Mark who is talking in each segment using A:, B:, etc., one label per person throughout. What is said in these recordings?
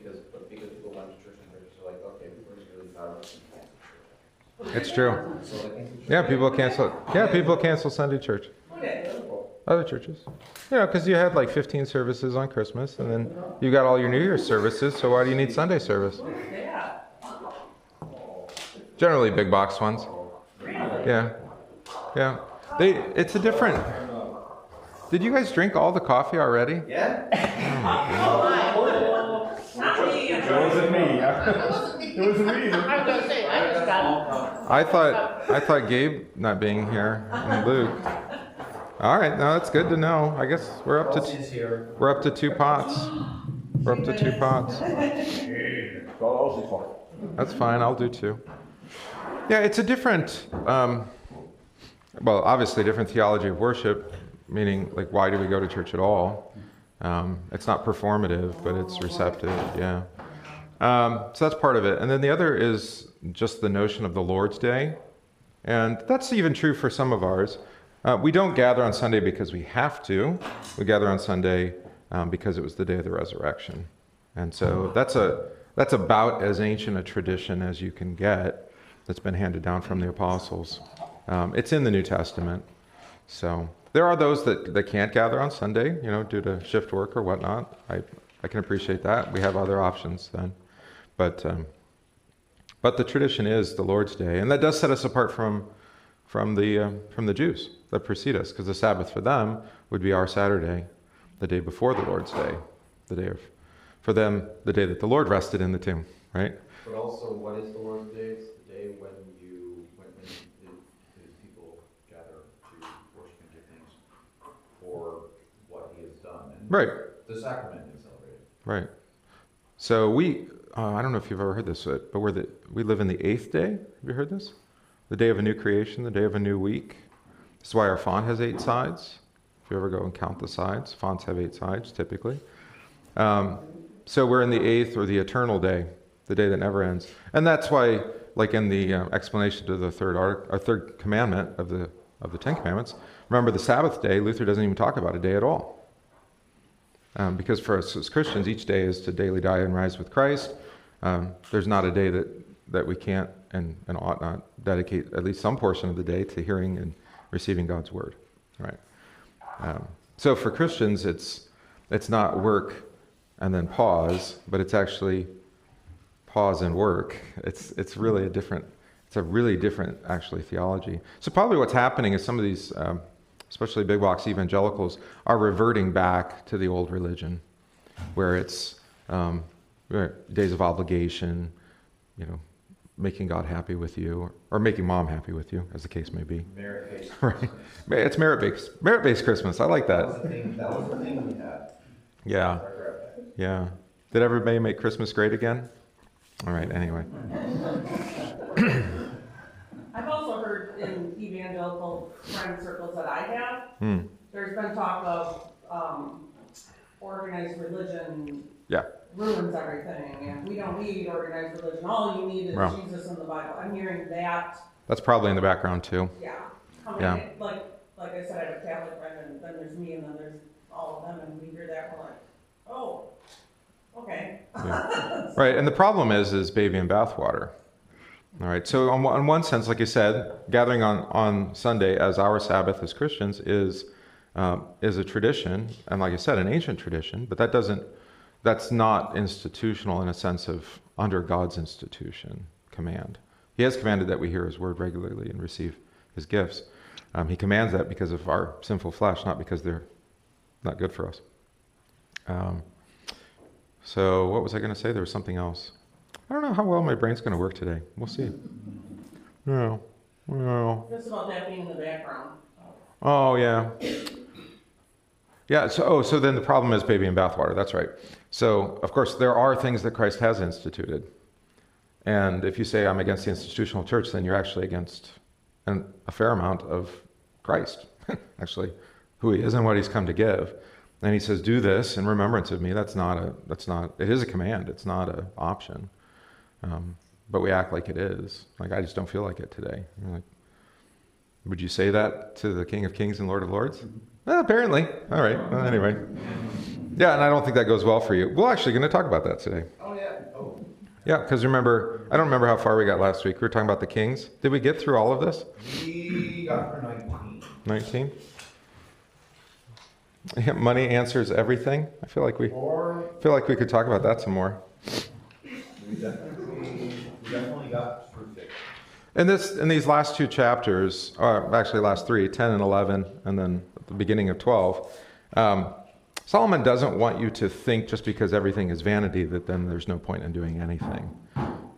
A: because people went to church and churches are like, okay, we're just really proud of it.
B: It's true. Yeah, people cancel Sunday church. Other churches. Because you had like 15 services on Christmas, and then you got all your New Year's services, so why do you need Sunday service? Generally big box ones. Yeah. It's a different... Did you guys drink all the coffee already?
A: Yeah.
C: It wasn't me. It wasn't me.
D: I was going to say, I just got
B: I thought Gabe not being here and Luke. All right, no, that's good to know. I guess we're up to 2 pots. We're up to 2 pots. That's fine. I'll do 2. Yeah, it's a different. Obviously, different theology of worship. Meaning, like, why do we go to church at all? It's not performative, but it's receptive. Yeah. So that's part of it. And then the other is just the notion of the Lord's Day. And that's even true for some of ours. We don't gather on Sunday because we have to. We gather on Sunday because it was the day of the resurrection. And so that's about as ancient a tradition as you can get that's been handed down from the apostles. It's in the New Testament. So there are those that can't gather on Sunday, due to shift work or whatnot. I can appreciate that. We have other options then. But the tradition is the Lord's Day. And that does set us apart from the Jews that precede us, because the Sabbath for them would be our Saturday, the day before the Lord's Day, for them, the day that the Lord rested in the tomb, right?
A: But also, what is the Lord's Day? It's the day when the people gather to worship and give thanks for what He has done. And
B: right.
A: The sacrament is celebrated.
B: Right. So I don't know if you've ever heard this, but we live in the 8th day. Have you heard this? The day of a new creation, the day of a new week. This is why our font has 8 sides. If you ever go and count the sides, fonts have 8 sides typically. So we're in the 8th, or the eternal day, the day that never ends. And that's why, like in the explanation to the third commandment of the 10 Commandments, remember the Sabbath day, Luther doesn't even talk about a day at all. Because for us as Christians, each day is to daily die and rise with Christ. There's not a day that we can't and ought not dedicate at least some portion of the day to hearing and receiving God's word, right? So for Christians, it's not work and then pause, but it's actually pause and work. It's really a really different actually theology. So probably what's happening is some of these, especially big box evangelicals, are reverting back to the old religion, where it's days of obligation, making God happy with you, or making mom happy with you, as the case may be.
A: Merit-based.
B: Right. It's merit-based Christmas. I like that.
A: That was the thing we had.
B: Yeah. Yeah. Did everybody make Christmas great again? All right, anyway.
E: I've also heard in evangelical friend circles that I have, there's been talk of organized religion ruins everything, and we don't need organized religion. All you need is Jesus and the Bible. I'm hearing that.
B: That's probably in the background too.
E: Yeah. Like I said, I have a Catholic friend, and then there's me, and then there's all of them, and we hear that, we're like, oh, okay.
B: Yeah. Right, and the problem is baby in bathwater. All right, so on one sense, like I said, gathering on Sunday as our Sabbath as Christians is a tradition, and like I said, an ancient tradition, but that's not institutional in a sense of under God's institution command. He has commanded that we hear His word regularly and receive His gifts. He commands that because of our sinful flesh, not because they're not good for us. So what was I going to say? There was something else. I don't know how well my brain's going to work today. We'll see. No.
E: Just about that being in the background.
B: Oh, yeah. Yeah, so then the problem is baby in bathwater. That's right. So, of course, there are things that Christ has instituted. And if you say, I'm against the institutional church, then you're actually against a fair amount of Christ, actually, who He is and what He's come to give. And He says, do this in remembrance of me. It is a command. It's not an option. But we act like it is. Like, I just don't feel like it today. You're like, would you say that to the King of Kings and Lord of Lords? Well, apparently. All right. Well, anyway. Yeah, and I don't think that goes well for you. We're actually going to talk about that today.
A: Oh, yeah. Oh.
B: Yeah, because remember, I don't remember how far we got last week. We were talking about the kings. Did we get through all of this?
A: We got for 19.
B: 19? Yeah, money answers everything. I feel like we could talk about that some more.
A: We definitely got through 6.
B: In these last 2 chapters, or actually last 3, 10 and 11, and then at the beginning of 12, Solomon doesn't want you to think just because everything is vanity that then there's no point in doing anything.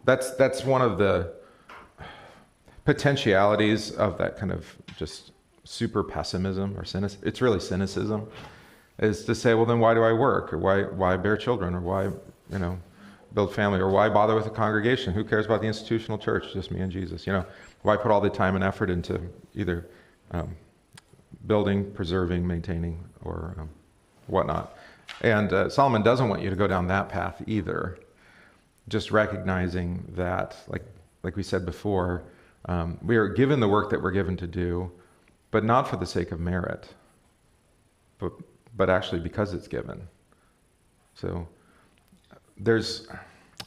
B: That's one of the potentialities of that kind of just super pessimism or cynicism. It's really cynicism, is to say, well, then why do I work, or why bear children, or why build family, or why bother with a congregation? Who cares about the institutional church? Just me and Jesus. Why put all the time and effort into either building, preserving, maintaining, or whatnot? And Solomon doesn't want you to go down that path either. Just recognizing that, like we said before, we are given the work that we're given to do, but not for the sake of merit, but actually because it's given. So there's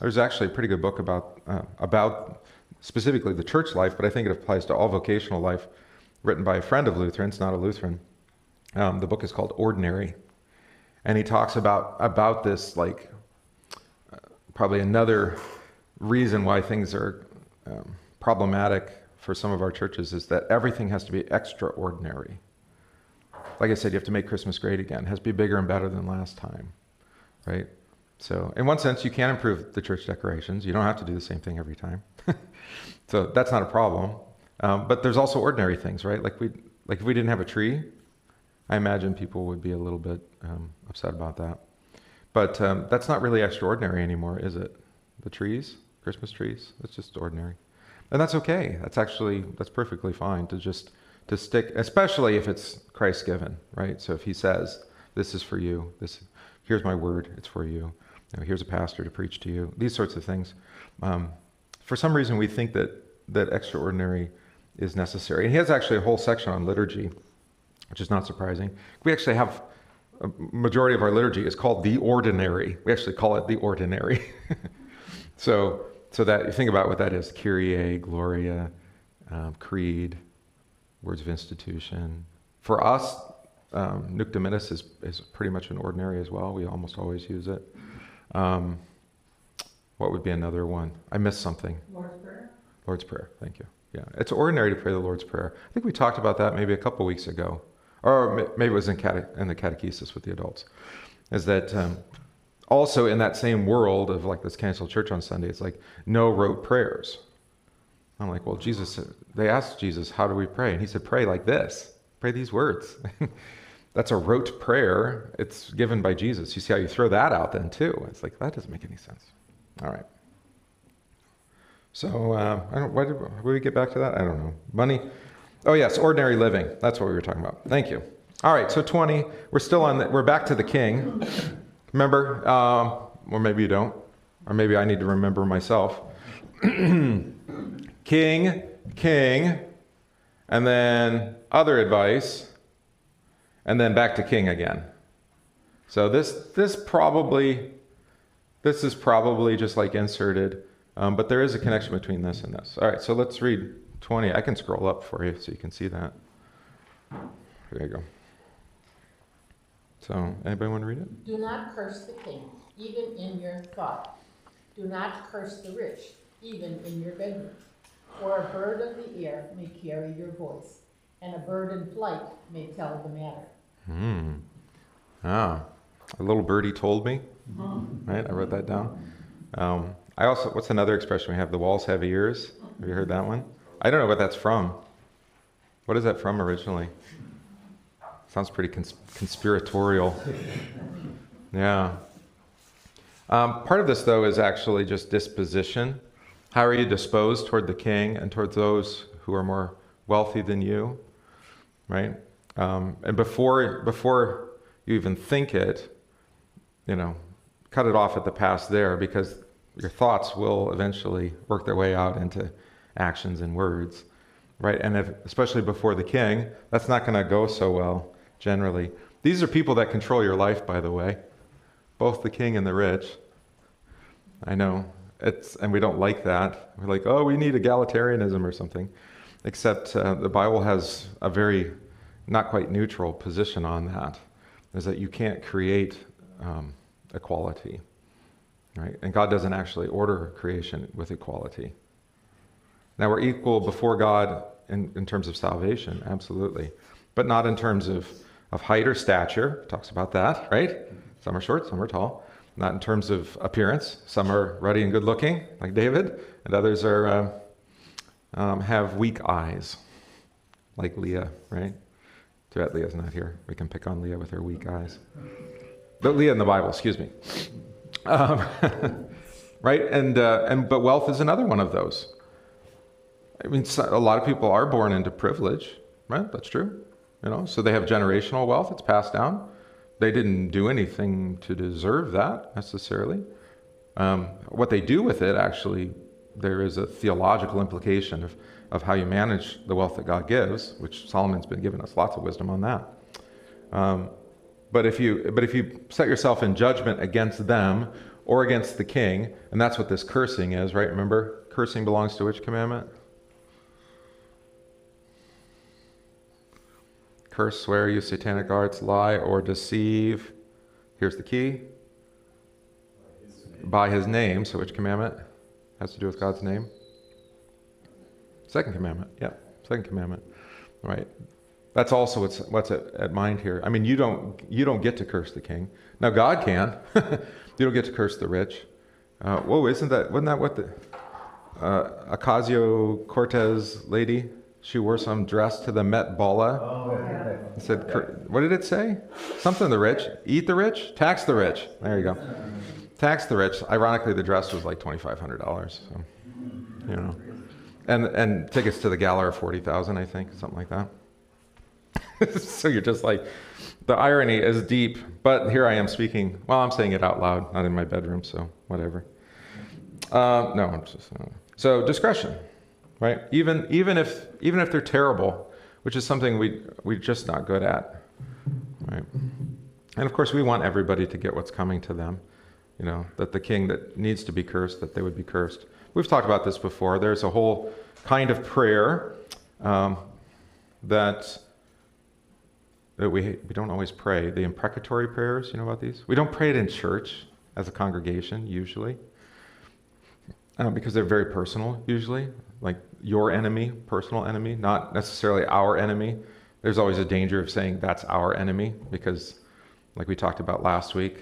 B: actually a pretty good book about specifically the church life, but I think it applies to all vocational life, written by a friend of Lutherans, not a Lutheran. The book is called Ordinary, and he talks about this, probably another reason why things are problematic for some of our churches is that everything has to be extraordinary. Like I said, you have to make Christmas great again. It has to be bigger and better than last time, right? So in one sense, you can improve the church decorations. You don't have to do the same thing every time. So that's not a problem. But there's also ordinary things, right? Like if we didn't have a tree, I imagine people would be a little bit upset about that. But that's not really extraordinary anymore, is it? The trees, Christmas trees, that's just ordinary. And that's okay. That's perfectly fine to stick, especially if it's Christ given, right? So if he says, this is for you, here's my word, it's for you. Here's a pastor to preach to you. These sorts of things. For some reason, we think that extraordinary is necessary. And he has actually a whole section on liturgy, which is not surprising. We actually have a majority of our liturgy is called the ordinary. We actually call it the ordinary. So that you think about what that is: Kyrie, Gloria, Creed, words of institution. For us, Nunc Dimittis is pretty much an ordinary as well. We almost always use it. What would be another one? I missed something.
E: Lord's Prayer.
B: Lord's Prayer, thank you. Yeah, it's ordinary to pray the Lord's Prayer. I think we talked about that maybe a couple weeks ago. Or maybe it was in the catechesis with the adults. Is that also in that same world of this canceled church on Sunday, it's no rote prayers. I'm like, well, they asked Jesus, how do we pray? And he said, pray like this. Pray these words. That's a rote prayer. It's given by Jesus. You see how you throw that out then too. It's that doesn't make any sense. All right. So, why did we get back to that? I don't know. Money. Oh yes, ordinary living. That's what we were talking about. Thank you. All right, so 20. We're back to the king. Remember, or maybe you don't, or maybe I need to remember myself. King, and then other advice, and then back to king again. So this is probably just inserted, but there is a connection between this and this. All right, so let's read 20. I can scroll up for you so you can see that. There you go. So, anybody want to read it?
D: Do not curse the king, even in your thought. Do not curse the rich, even in your bedroom. For a bird of the air may carry your voice, and a bird in flight may tell the matter.
B: A little birdie told me. Right, I wrote that down. What's another expression we have? The walls have ears. Have you heard that one? I don't know what that's from. What is that from originally? Sounds pretty conspiratorial. Yeah. Part of this, though, is actually just disposition. How are you disposed toward the king and towards those who are more wealthy than you, right? And before you even think it, cut it off at the pass there, because your thoughts will eventually work their way out into actions and words, right? And especially before the king, that's not going to go so well generally. These are people that control your life, by the way. both the king and the rich. I know, and we don't like that. We're like, oh, we need egalitarianism or something. Except the Bible has a very not quite neutral position on that, is that you can't create equality, right? And God doesn't actually order creation with equality. Now, we're equal before God in terms of salvation, absolutely, but not in terms of height or stature. It talks about that, right? Some are short, some are tall. Not in terms of appearance. Some are ruddy and good looking, like David, and others are have weak eyes, like Leah, right? Too bad Leah's not here. We can pick on Leah with her weak eyes. But Leah in the Bible, excuse me. Right? But wealth is another one of those. I mean, a lot of people are born into privilege, right? That's true. So they have generational wealth. It's passed down. They didn't do anything to deserve that necessarily. What they do with it, actually, there is a theological implication of how you manage the wealth that God gives, which Solomon's been giving us lots of wisdom on that. But if you set yourself in judgment against them or against the king, and that's what this cursing is, right? Remember, cursing belongs to which commandment? Curse, swear, use satanic arts, lie, or deceive. Here's the key. By his name. So which commandment has to do with God's name? Second commandment. Yeah, second commandment. Right. That's also what's at mind here. I mean, you don't get to curse the king. Now God can. You don't get to curse the rich. Wasn't that what the Ocasio-Cortez lady? She wore some dress to the Met Gala.
C: Oh, yeah.
B: It said, what did it say? Something the rich. Eat the rich? Tax the rich. There you go. Tax the rich. Ironically, the dress was like $2,500. So, and tickets to the gala are $40,000, I think, something like that. So you're just like, the irony is deep. But here I am speaking. Well, I'm saying it out loud, not in my bedroom. So whatever. No, I'm just. So discretion. Right? Even if they're terrible, which is something we're just not good at. Right? And of course we want everybody to get what's coming to them. That the king that needs to be cursed, that they would be cursed. We've talked about this before. There's a whole kind of prayer that we don't always pray. The imprecatory prayers, you know about these? We don't pray it in church as a congregation, usually. Because they're very personal, usually. Like your enemy, personal enemy, not necessarily our enemy. There's always a danger of saying that's our enemy because, like we talked about last week,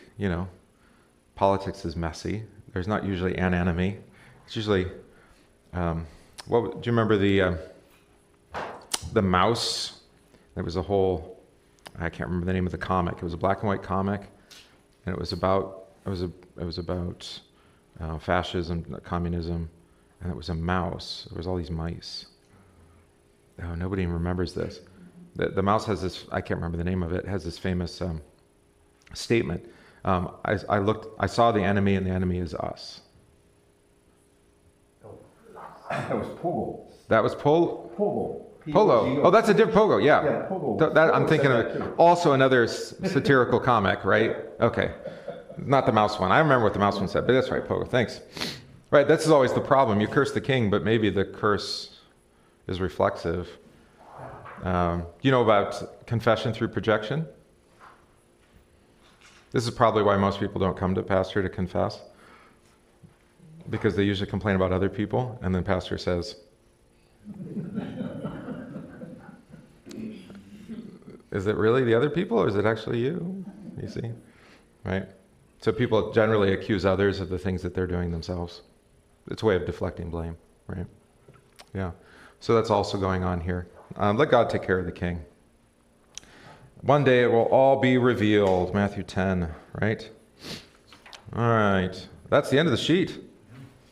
B: politics is messy. There's not usually an enemy. It's usually, do you remember the mouse? There was a whole, I can't remember the name of the comic. It was a black and white comic, and it was about fascism, communism. And it was a mouse. There was all these mice. Oh, nobody even remembers this. The mouse has this, I can't remember the name of it, has this famous statement. I saw the enemy, and the enemy is us.
C: That was Pogo.
B: That was Pogo.
C: Polo.
B: Oh, that's a different Pogo, yeah.
C: Yeah, Pogo.
B: I'm thinking of also another satirical comic, right? Okay. Not the mouse one. I remember what the mouse one said, but that's right, Pogo. Thanks. Right, this is always the problem. You curse the king, but maybe the curse is reflexive. You know about confession through projection? This is probably why most people don't come to pastor to confess. Because they usually complain about other people, and then pastor says, is it really the other people, or is it actually you? You see? Right? So people generally accuse others of the things that they're doing themselves. It's a way of deflecting blame, right? Yeah. So that's also going on here. Let God take care of the king. One day it will all be revealed. Matthew 10, right? All right. That's the end of the sheet.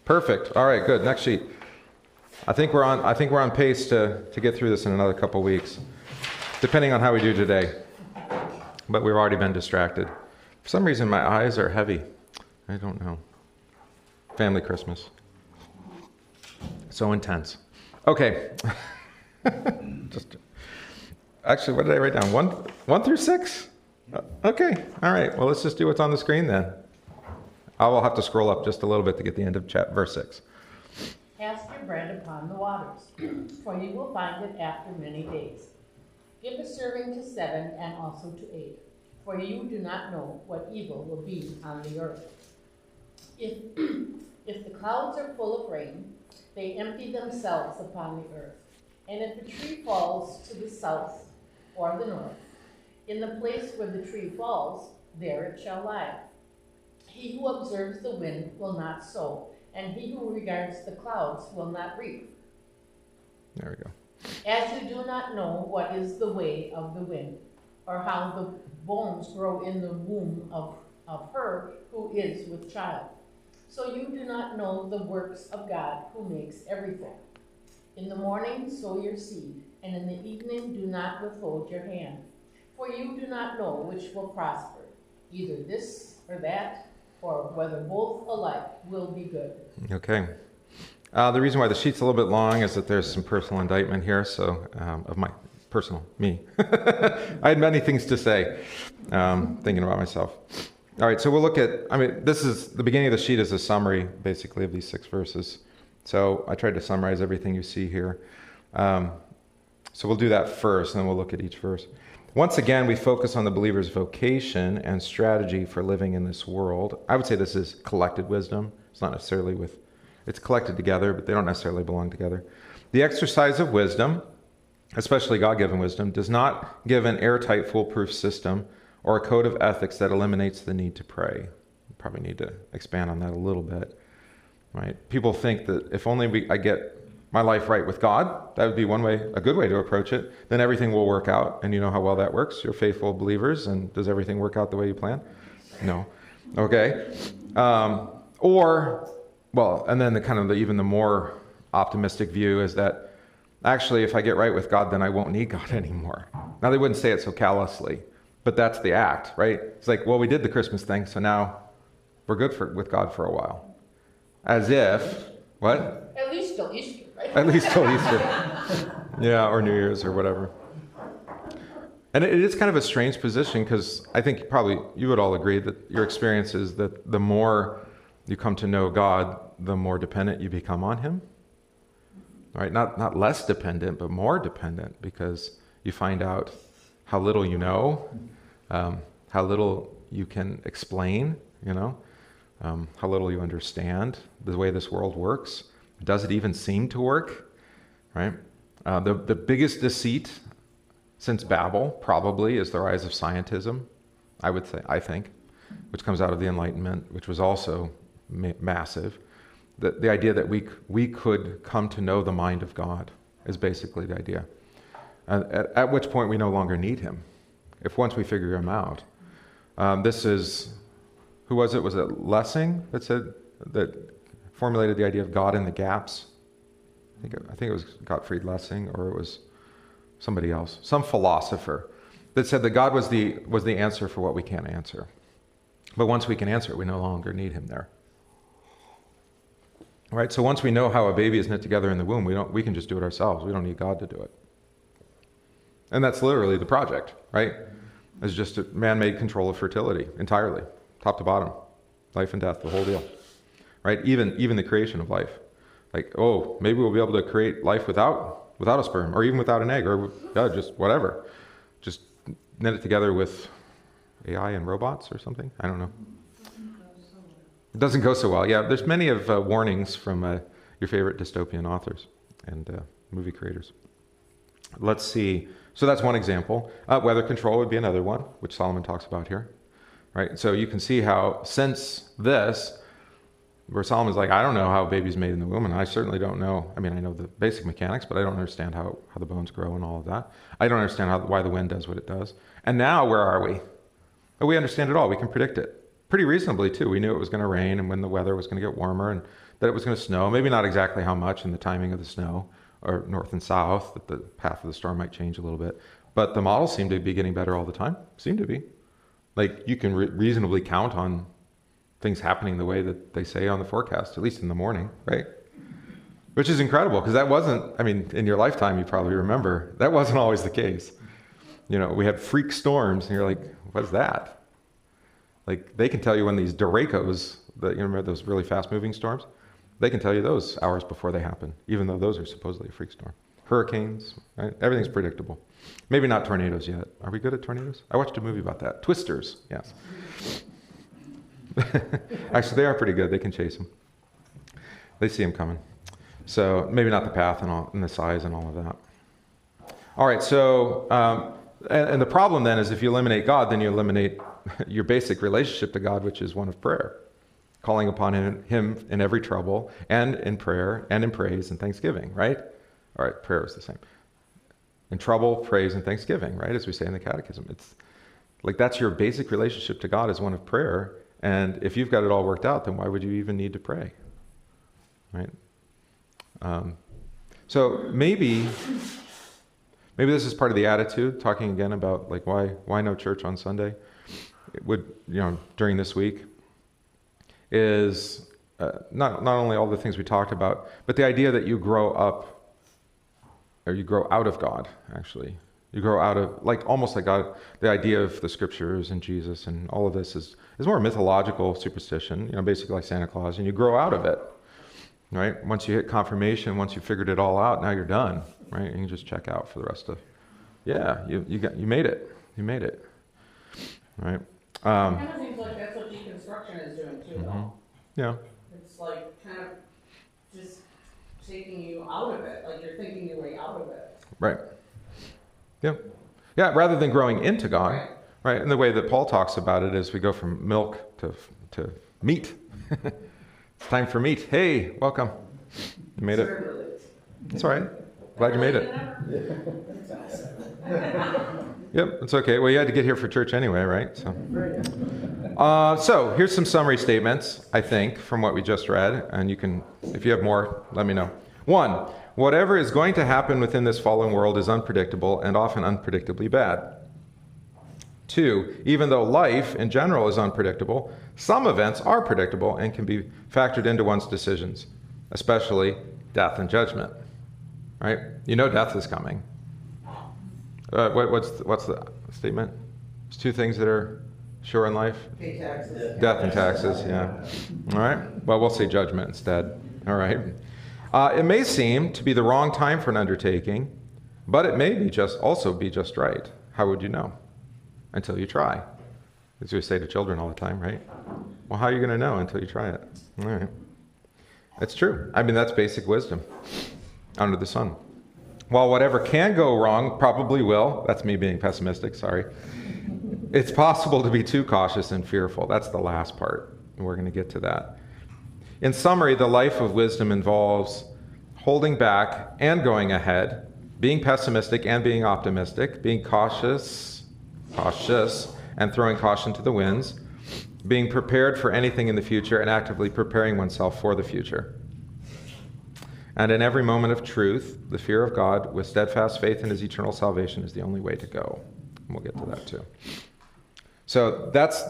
B: Perfect. All right, good. Next sheet. I think we're on pace to get through this in another couple weeks, depending on how we do today. But we've already been distracted. For some reason, my eyes are heavy. I don't know. Family Christmas. So intense. Okay. Actually, what did I write down? 1 through 6? Okay, all right. Well, let's just do what's on the screen then. I will have to scroll up just a little bit to get the end of verse 6.
D: Cast your bread upon the waters, for you will find it after many days. Give a serving to 7 and also to 8, for you do not know what evil will be on the earth. If the clouds are full of rain, they empty themselves upon the earth. And if the tree falls to the south or the north, in the place where the tree falls, there it shall lie. He who observes the wind will not sow, and he who regards the clouds will not reap.
B: There we go.
D: As you do not know what is the way of the wind, or how the bones grow in the womb of her who is with child, so you do not know the works of God who makes everything. In the morning sow your seed, and in the evening do not withhold your hand, for you do not know which will prosper, either this or that, or whether both alike will be good. Okay.
B: The reason why the sheet's a little bit long is that there's some personal indictment here, so of my personal, me. I had many things to say, thinking about myself. All right, so we'll look at, this is, the beginning of the sheet is a summary, basically, of these 6 verses. So I tried to summarize everything you see here. So we'll do that first, and then we'll look at each verse. Once again, we focus on the believer's vocation and strategy for living in this world. I would say this is collected wisdom. It's not necessarily it's collected together, but they don't necessarily belong together. The exercise of wisdom, especially God-given wisdom, does not give an airtight, foolproof system or a code of ethics that eliminates the need to pray. We probably need to expand on that a little bit. Right? People think that if only I get my life right with God, that would be one way, a good way to approach it, then everything will work out. And you know how well that works. You're faithful believers, and does everything work out the way you plan? No. Okay. And then even the more optimistic view is that actually, if I get right with God, then I won't need God anymore. Now, they wouldn't say it so callously, but that's the act, right? It's like, well, we did the Christmas thing, so now we're good with God for a while. As if, what?
D: At least till Easter, right?
B: At least till Easter. Yeah, or New Year's or whatever. And it is kind of a strange position because I think probably you would all agree that your experience is that the more you come to know God, the more dependent you become on Him. Right? Not less dependent, but more dependent, because you find out how little you know, how little you can explain, how little you understand the way this world works. Does it even seem to work? Right? The biggest deceit since Babel probably is the rise of scientism, I think, which comes out of the Enlightenment, which was also massive. The idea that we could come to know the mind of God is basically the idea. At which point we no longer need Him, if once we figure Him out. This is, who was it? Was it Lessing that formulated the idea of God in the gaps? I think it was Gottfried Lessing, or it was somebody else, some philosopher, that said that God was the answer for what we can't answer. But once we can answer it, we no longer need Him there. Right? So once we know how a baby is knit together in the womb, we can just do it ourselves. We don't need God to do it. And that's literally the project, right? It's just a man-made control of fertility entirely, top to bottom, life and death, the whole deal. Right? Even the creation of life. Like, maybe we'll be able to create life without a sperm, or even without an egg, or just whatever. Just knit it together with AI and robots or something. I don't know. It doesn't go so well. Yeah, there's many of warnings from your favorite dystopian authors and movie creators. Let's see. So that's one example. Weather control would be another one, which Solomon talks about here. Right? So you can see how since this, where Solomon's like, I don't know how a baby's made in the womb, and I certainly don't know. I know the basic mechanics, but I don't understand how the bones grow and all of that. I don't understand why the wind does what it does. And now, where are we? Oh, we understand it all. We can predict it. Pretty reasonably, too. We knew it was going to rain and when the weather was going to get warmer and that it was going to snow. Maybe not exactly how much and the timing of the snow, or north and south, that the path of the storm might change a little bit. But the models seem to be getting better all the time. Seem to be. Like, you can reasonably count on things happening the way that they say on the forecast, at least in the morning, right? Which is incredible, because that wasn't, in your lifetime, you probably remember, that wasn't always the case. We had freak storms, and you're like, what's that? Like, they can tell you when these derechos, you remember those really fast-moving storms? They can tell you those hours before they happen, even though those are supposedly a freak storm. Hurricanes, right? Everything's predictable. Maybe not tornadoes yet. Are we good at tornadoes? I watched a movie about that. Twisters, yes. Actually, they are pretty good. They can chase them. They see them coming. So maybe not the path and the size and all of that. All right, so, and the problem then is if you eliminate God, then you eliminate your basic relationship to God, which is one of prayer. Calling upon him in every trouble, and in prayer, and in praise and thanksgiving, right? All right, prayer is the same. In trouble, praise, and thanksgiving, right? As we say in the Catechism. It's like that's your basic relationship to God is one of prayer. And if you've got it all worked out, then why would you even need to pray? Right? So maybe this is part of the attitude, talking again about like why no church on Sunday? It would, during this week, is not only all the things we talked about, but the idea that you grow up, or you grow out of God, actually. You grow out of, almost like God, the idea of the scriptures and Jesus and all of this is more mythological superstition, basically like Santa Claus, and you grow out of it, right? Once you hit confirmation, once you figured it all out, now you're done, right? And you just check out for the rest of, you made it. You made it, right?
E: It kind of seems like that's what deconstruction is doing too, though.
B: Yeah.
E: It's like kind of just taking you out of it, like you're thinking your way out of it.
B: Right. Yeah. Yeah, rather than growing into God, right? And the way that Paul talks about it is we go from milk to meat. It's time for meat. Hey, welcome. You made it. It's all right. Glad you made it. Yep, it's okay. Well, you had to get here for church anyway, right? So here's some summary statements, I think, from what we just read. And you can, if you have more, let me know. 1, whatever is going to happen within this fallen world is unpredictable and often unpredictably bad. 2, even though life in general is unpredictable, some events are predictable and can be factored into one's decisions, especially death and judgment. Right? Death is coming. What's the statement? There's 2 things that are sure in life.
E: Pay taxes.
B: Death and taxes, yeah. All right. Well, we'll say judgment instead. All right. It may seem to be the wrong time for an undertaking, but it may be also be just right. How would you know? Until you try. As we say to children all the time, right? Well, how are you going to know until you try it? All right. That's true. I mean, that's basic wisdom under the sun. While whatever can go wrong probably will, that's me being pessimistic, sorry. It's possible to be too cautious and fearful. That's the last part, and we're going to get to that. In summary, the life of wisdom involves holding back and going ahead, being pessimistic and being optimistic, being cautious and throwing caution to the winds, being prepared for anything in the future and actively preparing oneself for the future. And in every moment of truth, the fear of God with steadfast faith in his eternal salvation is the only way to go. And we'll get to that too. So that's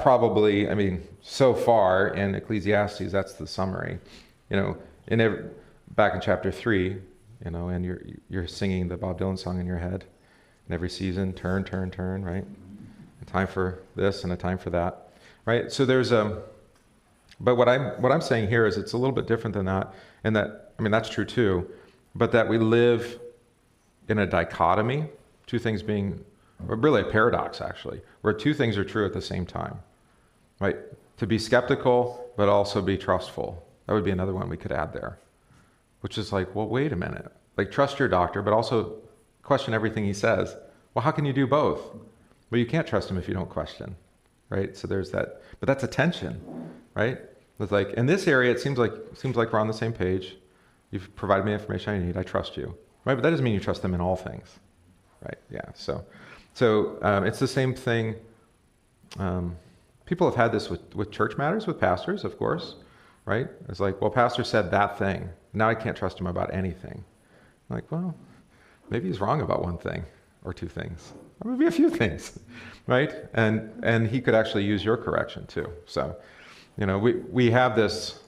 B: probably, so far in Ecclesiastes, that's the summary. Back in chapter 3, and you're singing the Bob Dylan song in your head. In every season, turn, right? A time for this and a time for that, right? So but what I'm saying here is it's a little bit different than that, and that, that's true too, but that we live in a dichotomy, 2 things being, or really a paradox actually, where 2 things are true at the same time, right? To be skeptical, but also be trustful. That would be another one we could add there, which is like, well, wait a minute. Like, trust your doctor, but also question everything he says. Well, how can you do both? Well, you can't trust him if you don't question, right? So there's that, but that's a tension, right? It's like, in this area, it seems like we're on the same page. You've provided me information I need. I trust you, right? But that doesn't mean you trust them in all things, right? Yeah. So it's the same thing. People have had this with church matters, with pastors, of course, right? It's like, well, pastor said that thing. Now I can't trust him about anything. I'm like, well, maybe he's wrong about 1 thing or 2 things, or maybe a few things, right? And he could actually use your correction too. So, we have this.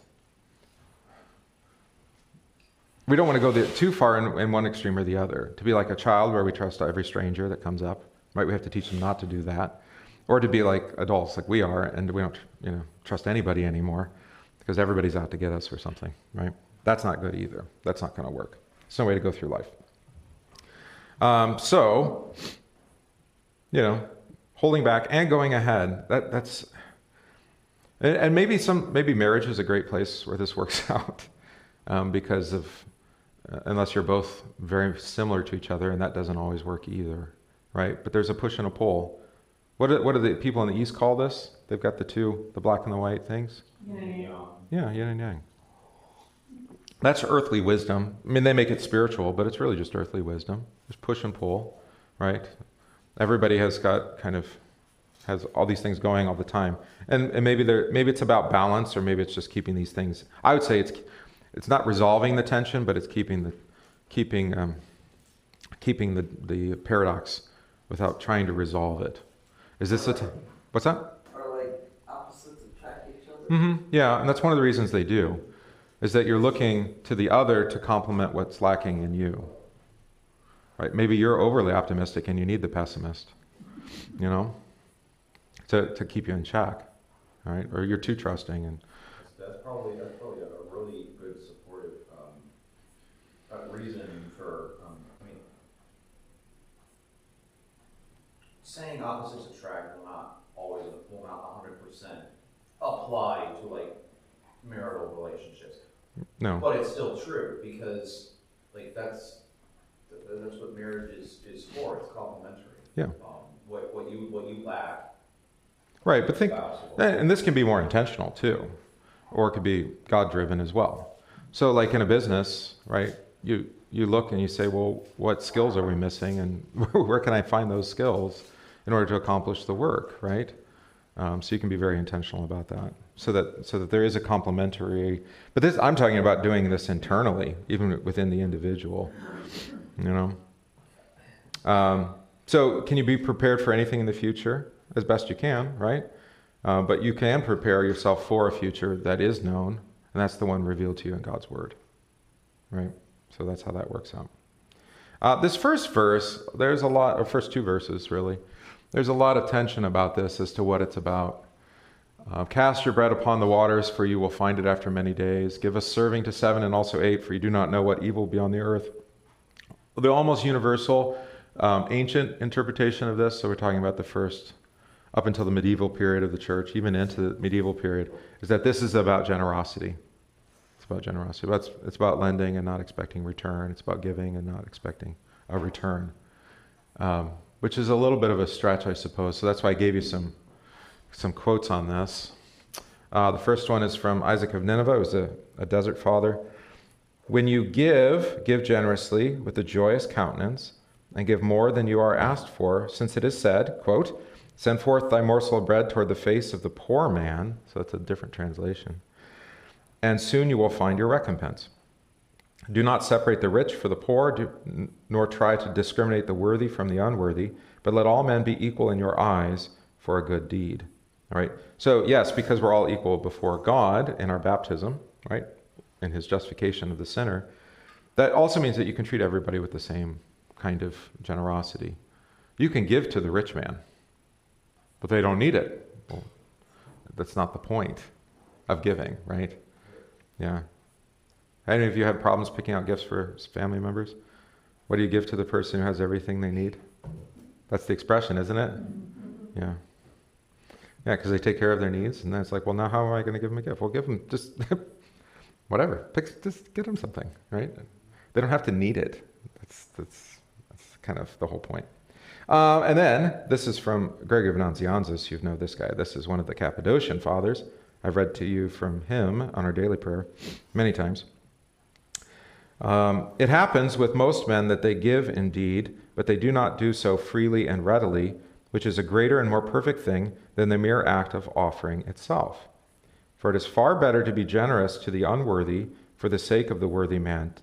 B: We don't want to go too far in one extreme or the other. To be like a child where we trust every stranger that comes up, right? We have to teach them not to do that. Or to be like adults like we are, and we don't, trust anybody anymore because everybody's out to get us or something, right? That's not good either. That's not going to work. It's no way to go through life. So, holding back and going ahead, that's, and maybe marriage is a great place where this works out because of, unless you're both very similar to each other, and that doesn't always work either, right? But there's a push and a pull. What do the people in the East call this? They've got the black and the white things?
E: Yin and yang.
B: Yeah, yin and yang. That's earthly wisdom. I mean, they make it spiritual, but it's really just earthly wisdom. There's push and pull, right? Everybody has all these things going all the time. And maybe it's about balance, or maybe it's just keeping these things. I would say it's not resolving the tension, but it's keeping the paradox without trying to resolve it. Is this what's that?
F: Are like opposites attract each other?
B: Mm-hmm. Yeah, and that's one of the reasons they do, is that you're looking to the other to complement what's lacking in you. Right? Maybe you're overly optimistic and you need the pessimist, to keep you in check, right? Or you're too trusting, and
A: That's probably a really good supportive reason for, saying opposites attract will not 100% apply to like marital relationships.
B: no.
A: But it's still true, because like that's what marriage is for. It's complementary.
B: Yeah.
A: What you lack.
B: Right, but
A: spouse will-
B: and this can be more intentional too, or it could be God-driven as well. So like in a business, right, you look and you say, well, what skills are we missing, and where can I find those skills in order to accomplish the work, right? So you can be very intentional about that, so that there is a complementary. But I'm talking about doing this internally, even within the individual, So can you be prepared for anything in the future? As best you can, right? But you can prepare yourself for a future that is known, and that's the one revealed to you in God's Word, right? So that's how that works out. This first verse, there's a lot, or first two verses really, there's a lot of tension about this as to what it's about. Cast your bread upon the waters, for you will find it after many days. Give a serving to 7 and also 8, for you do not know what evil will be on the earth. The almost universal ancient interpretation of this, so we're talking about the first, up until the medieval period of the church, even into the medieval period, is that this is about generosity. It's about generosity. It's about lending and not expecting return. It's about giving and not expecting a return, which is a little bit of a stretch, I suppose. So that's why I gave you some quotes on this. The first one is from Isaac of Nineveh. It was a desert father. When you give generously with a joyous countenance, and give more than you are asked for, since it is said, quote, send forth thy morsel of bread toward the face of the poor man. So that's a different translation. And soon you will find your recompense. Do not separate the rich for the poor, nor try to discriminate the worthy from the unworthy, but let all men be equal in your eyes for a good deed. All right. So yes, because we're all equal before God in our baptism, right, in his justification of the sinner, that also means that you can treat everybody with the same kind of generosity. You can give to the rich man, but they don't need it. Well, that's not the point of giving, right? Yeah. Any of you have problems picking out gifts for family members? What do you give to the person who has everything they need? That's the expression, isn't it? Yeah. Yeah, because they take care of their needs, and then it's like, well, now how am I going to give them a gift? Well, give them just whatever. Just get them something, right? They don't have to need it. That's kind of the whole point. And then, this is from Gregory of Nazianzus. You know this guy. This is one of the Cappadocian fathers. I've read to you from him on our daily prayer many times. It happens with most men that they give indeed, but they do not do so freely and readily, which is a greater and more perfect thing than the mere act of offering itself. For it is far better to be generous to the unworthy for the sake of the worthy man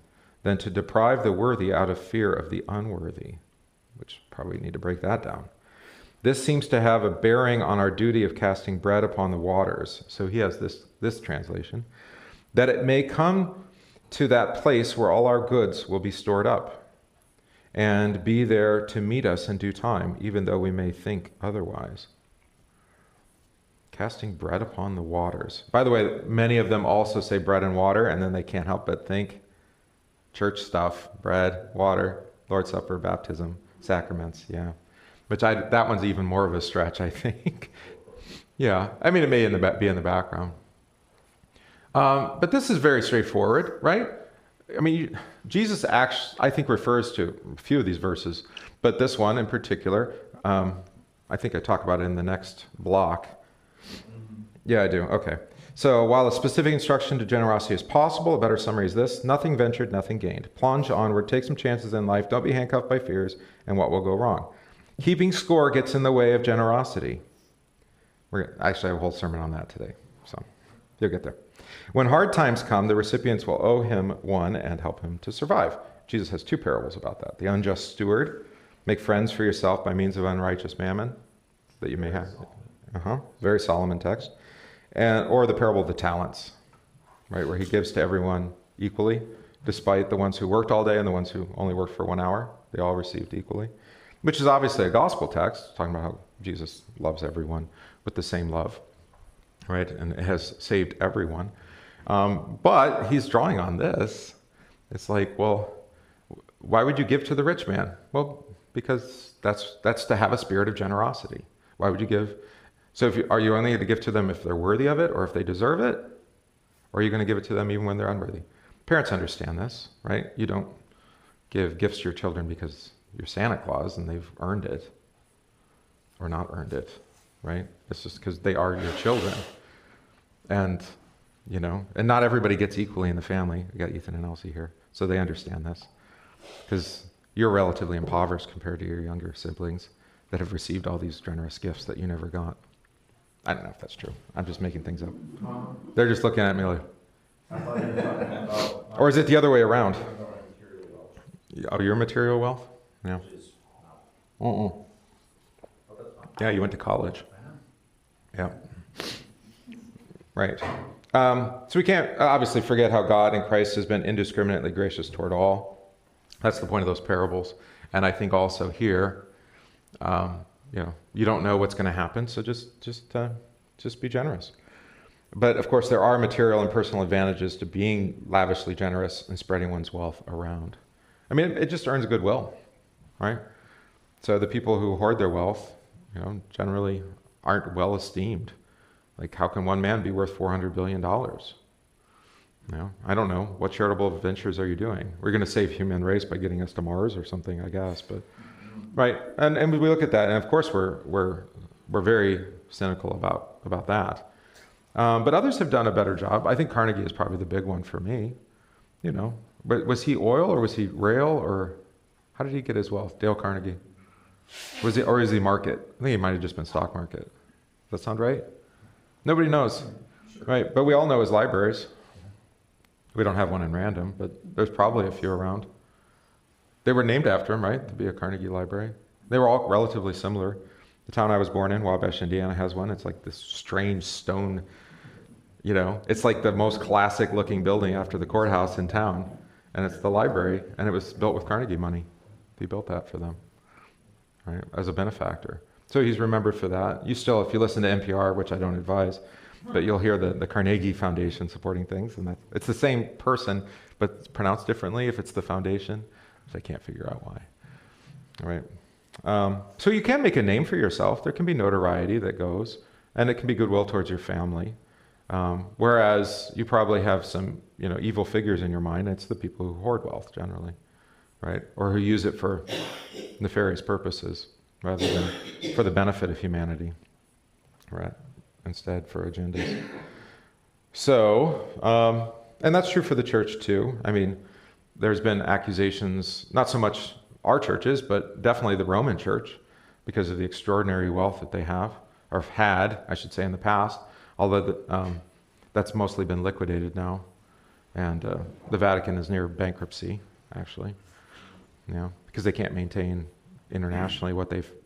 B: than to deprive the worthy out of fear of the unworthy, which probably need to break that down. This seems to have a bearing on our duty of casting bread upon the waters. So he has this translation, that it may come to that place where all our goods will be stored up, and be there to meet us in due time, even though we may think otherwise. Casting bread upon the waters. By the way, many of them also say bread and water, and then they can't help but think church stuff, bread, water, Lord's Supper, baptism, sacraments, yeah. That one's even more of a stretch, I think. Yeah, I mean, it may be in the background. But this is very straightforward, right? I mean, Jesus actually, I think, refers to a few of these verses, but this one in particular, I think I talk about it in the next block. Yeah, I do. Okay. So while a specific instruction to generosity is possible, a better summary is this: nothing ventured, nothing gained. Plunge onward, take some chances in life, don't be handcuffed by fears and what will go wrong. Keeping score gets in the way of generosity. Actually, I have a whole sermon on that today, so you'll get there. When hard times come, the recipients will owe him one and help him to survive. Jesus has two parables about that. The unjust steward, make friends for yourself by means of unrighteous mammon that you may have. Very Solomon text. Or the parable of the talents, right, where he gives to everyone equally, despite the ones who worked all day and the ones who only worked for 1 hour. They all received equally, which is obviously a gospel text, talking about how Jesus loves everyone with the same love, right, and it has saved everyone. But he's drawing on this. It's like, well, why would you give to the rich man? Well, because that's to have a spirit of generosity. Why would you give? So are you only going to give to them if they're worthy of it or if they deserve it? Or are you going to give it to them even when they're unworthy? Parents understand this, right? You don't give gifts to your children because you're Santa Claus and they've earned it or not earned it, right? It's just because they are your children. And, and not everybody gets equally in the family. We got Ethan and Elsie here, so they understand this. Because you're relatively impoverished compared to your younger siblings that have received all these generous gifts that you never got. I don't know if that's true. I'm just making things up. They're just looking at me like, or is it the other way around? Oh, your material wealth? Yeah. Yeah, you went to college. Yeah. Right. So we can't obviously forget how God in Christ has been indiscriminately gracious toward all. That's the point of those parables. And I think also here, you don't know what's going to happen, so just be generous. But of course, there are material and personal advantages to being lavishly generous and spreading one's wealth around. I mean, it just earns goodwill, right? So the people who hoard their wealth, generally aren't well esteemed. Like, how can one man be worth $400 billion? I don't know. What charitable ventures are you doing? We're going to save human race by getting us to Mars or something, I guess. But right, and we look at that, and of course we're very cynical about that. But others have done a better job. I think Carnegie is probably the big one for me. But was he oil or was he rail, or how did he get his wealth? Dale Carnegie. Was he market? I think he might have just been stock market. Does that sound right? Nobody knows, right? But we all know his libraries. We don't have one in Random, but there's probably a few around. They were named after him, right, to be a Carnegie library. They were all relatively similar. The town I was born in, Wabash, Indiana, has one. It's like this strange stone, it's like the most classic looking building after the courthouse in town. And it's the library, and it was built with Carnegie money. He built that for them, right, as a benefactor. So he's remembered for that. If you listen to NPR, which I don't advise, but you'll hear the Carnegie Foundation supporting things, and it's the same person, but it's pronounced differently if it's the foundation. So I can't figure out why. All right. So you can make a name for yourself. There can be notoriety that goes, and it can be goodwill towards your family. Whereas you probably have some, evil figures in your mind. It's the people who hoard wealth generally, right? Or who use it for nefarious purposes rather than for the benefit of humanity, right? Instead for agendas. So, and that's true for the church too. I mean, there's been accusations, not so much our churches, but definitely the Roman church, because of the extraordinary wealth that they have, or have had, I should say, in the past, although that's mostly been liquidated now. And the Vatican is near bankruptcy, actually, because they can't maintain internationally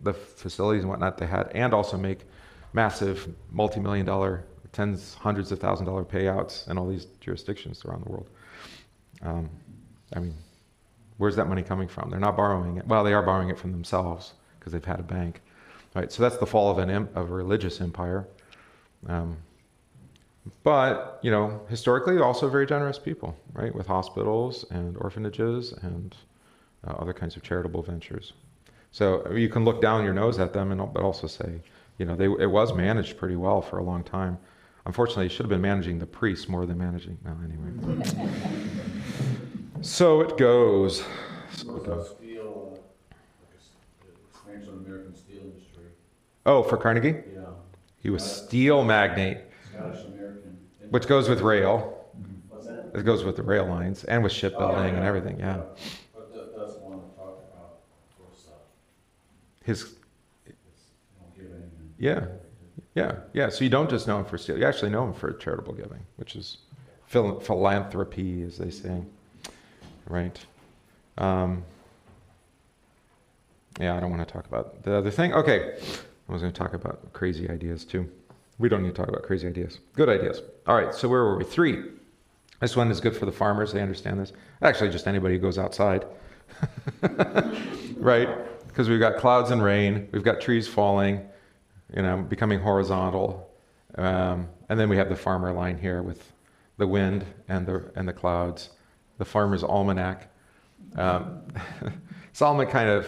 B: the facilities and whatnot they had, and also make massive multi-million-dollar, tens, hundreds of $1,000s payouts in all these jurisdictions around the world. I mean, where's that money coming from? They're not borrowing it. Well, they are borrowing it from themselves because they've had a bank, right? So that's the fall of a religious empire, But, historically, also very generous people, right? With hospitals and orphanages and other kinds of charitable ventures. So you can look down your nose at them, but also say, it was managed pretty well for a long time. Unfortunately, you should have been managing the priests more than managing. No, anyway. So it goes.
C: Steel, expansion of the American steel industry.
B: Oh, for Carnegie?
C: Yeah.
B: He was steel magnate,
C: Scottish American.
B: which goes with rail.
C: What's that?
B: It goes with the rail lines and with shipbuilding and everything, yeah.
C: But that doesn't want to talk about, of course,
B: His,
C: giving and.
B: yeah. So you don't just know him for steel. You actually know him for charitable giving, which is philanthropy, as they say. Right. Yeah, I don't want to talk about the other thing. Okay. I was going to talk about crazy ideas too. We don't need to talk about crazy ideas. Good ideas. All right, so where were we? 3. This one is good for the farmers. They understand this. Actually, just anybody who goes outside. Right? Because we've got clouds and rain. We've got trees falling, becoming horizontal. And then we have the farmer line here with the wind and the clouds. The farmer's almanac. Solomon kind of,